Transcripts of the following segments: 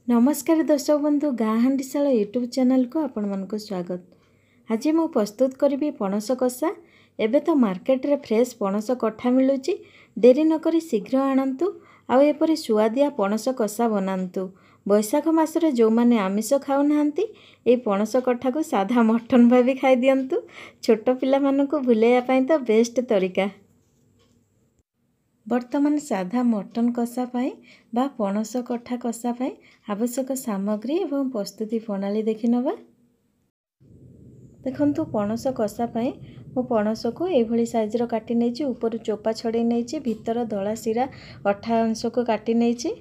नमस्कार दर्शक बंधु गाँ हांडीशाला यूट्यूब चैनल को आपण मानक स्वागत। आज मु प्रस्तुत करी पणस कषा। एबे तो मार्केट रे फ्रेश पणस कठा मिलुची, देरी न करी शीघ्र आणंतु आउ एपरि सुआदिया पणस कषा बनांतु। बैशाख मासरे जो माने आमिष खाउ नाहंती ए पणस कठा को साधा मटन भाभी खाई दियंतु। छोट पिला मानकु भुलेया पई तो बेस्ट तरीका। वर्तमान साधा मटन कषा पाई बा पणस कठा कषा पाई आवश्यक सामग्री एवं प्रस्तुति प्रणाली देखि नबा। देखंतु पणस कषा पाई मो पणस को एभली साइज रो काटी नेछि, ऊपर चोपा छडे नेछि, भीतर धला सिरा अठा अंश को काटी नेछि।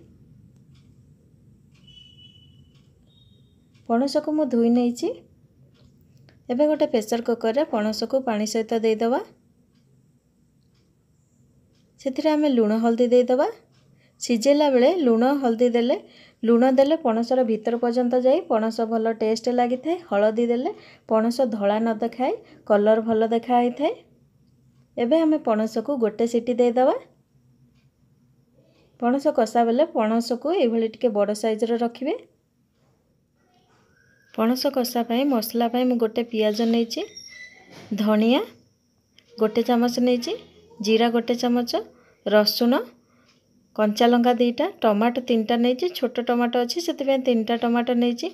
पणस को मो धोई नेछि। एबे गोटे प्रेशर कुकर रे पणस को पानी सहित दे दबा। से आमे लुण हल्दी दे दबा। सिझेला बेले लुण हल्दी देले लुण देले पणसर भीतर पर्यंत जाई पणस भल टेस्ट लगी थाए। हलदी देले पणस धला न देखाए, कलर भल देखाई थाए। एबे आमे पणस को गोटे सीटी दे दबा। पणस कषा बेले पणस को एभली टिके बड़ साइज रे रखिबे। पणस कषा पई मसला पई मु गोटे पियाज नेछि, धनिया गोटे चमच नेछि, जीरा गोटे चमच, रसुण, कंचा लंका दुईटा, टमाटो 3टा नेछि। छोट टमाटो अछि सेति 3टा टमाटो नेछि।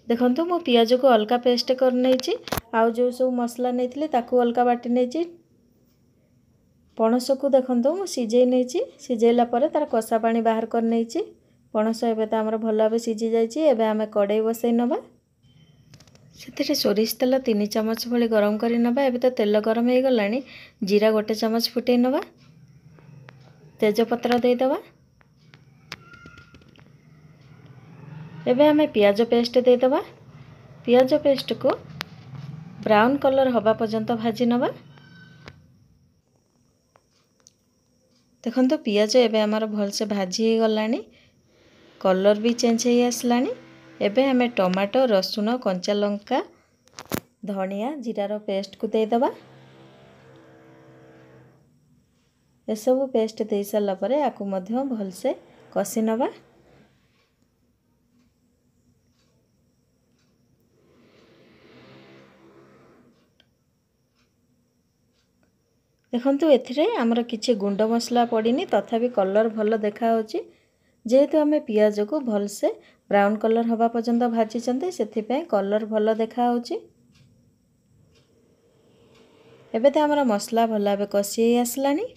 देखंतु मो पियाज को अलका पेस्ट कर नेछि, आउ जो सब मसला नेथिले ताकू अलका बाटी नेछि। पणस को देखंतु मो सिझेई नेछि। सिझेला परे तार कषा पानी बाहर कर नेछि। पणस एबे त हमर भल भाबे सिझी जाइछि। एबे आमे कड़ाई बसै नबा। सेतिरे सोरिष तेल 3 चमच भली गरम करी नबा। एबे तो तेल गरम हो गलानी। जीरा गोटे चमच फुटै नबा। तेजपत्र दे दबा। एबे आमे पियाज पेस्ट दे दबा। पियाज पेस्ट को ब्राउन कलर हवा पर्यंत भाजी नबा। देखंतु पियाज एबे हमर भल से भाजी हो गलानी, कलर भी चेंज हो आसलानी। एबे हमें टमाटो, रसुण, कंचा लंका, धनिया, जीरा रो पेस्ट को दे दबा। ए सब पेस्ट दे साला परे आकु मध्य भल से कसी नबा। देखंतु एथिरे हमर किछि गुंड मसला पड़िनी, तथापि कलर भल देखा होछि। जेहेतु आमे पियाज को भल से ब्राउन कलर हवा पर्यंत भाजी चंदे सेथि पे कलर भल देखा होछि। एबे त हमर मसला भल भाबे कसी आसलानी।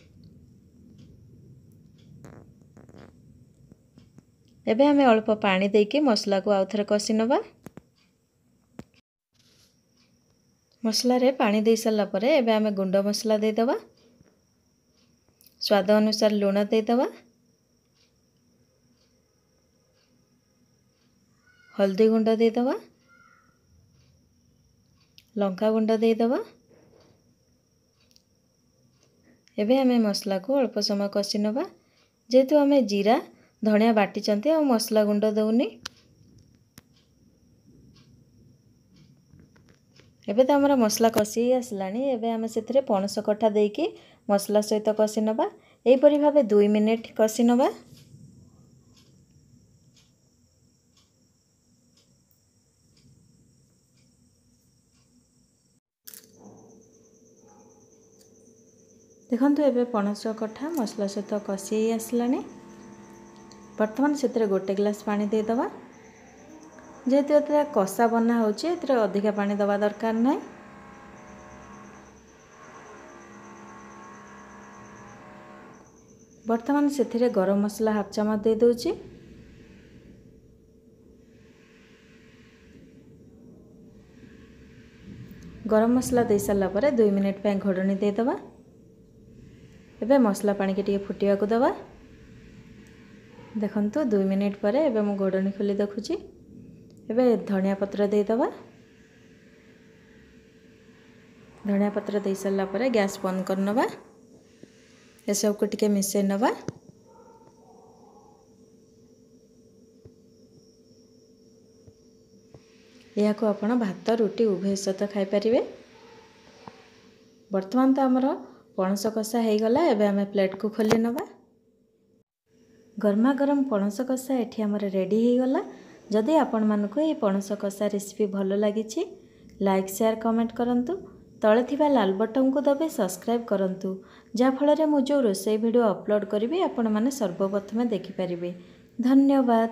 एबे हमें अल्प पानी देके मसला को आउथरे कसी नबा। मसला रे पानी दे साला परे एबे हमें गुंड मसला दे दबा। स्वाद अनुसार लूण दे दबा। हल्दी गुंड दे दबा। लंका गुंड दे दबा। एबे हमें मसला को अल्प समय कसी नबा। जेहेतु हमें जीरा धनिया बाटी चंते और मसला गुंड दउनी। एबे तो हमर मसला कसी आसलानी। एबे हमें सेथिरे पणस कठा देकी मसला सहित कसी नबा। एई परि भाबे 2 मिनिट कसी नबा। देखंतु एबे पणस कठा मसला सहित कसी आसलानी। वर्तमान सेतिरे गोटे गिलास पानी दे दबा। जेहेतु एते कषा बना होछि एते अधिका पानी दबा दरकार नै। वर्तमान सेथिरे गरम मसला हाफ चमच दे दोछि। गरम मसला दे साला परे 2 मिनिट पे घोडणी दे दबा। एबे मसला पानी के टिके फुटिया को दबा। देखंतु 2 मिनिट परे एबे मु घोडणी खोली देखुछि। एबे धनिया पत्र दे दबा। धनिया पत्र दे साला परे गैस बंद कर नबा। ए सब को टिके मिसै नबा। या को आपण भात रोटी उभय सहित खाई परिबे। वर्तमान तो हमर पणस कषा हो गला। एबे हमें प्लेट को खोली नबा। गरमा गरम पणस कषा एठी हमर रेडी हो गला। जदि आपण मानको ये पणस कषा रेसिपी भल लगी लाइक शेयर कमेंट करंतु। तले थिबा लाल बटन को दबे सब्सक्राइब करंतु जा फଳରେ मु जो रोषेई वीडियो अपलोड करिवे आपण माने सर्वप्रथमे देखि परिबे। धन्यवाद।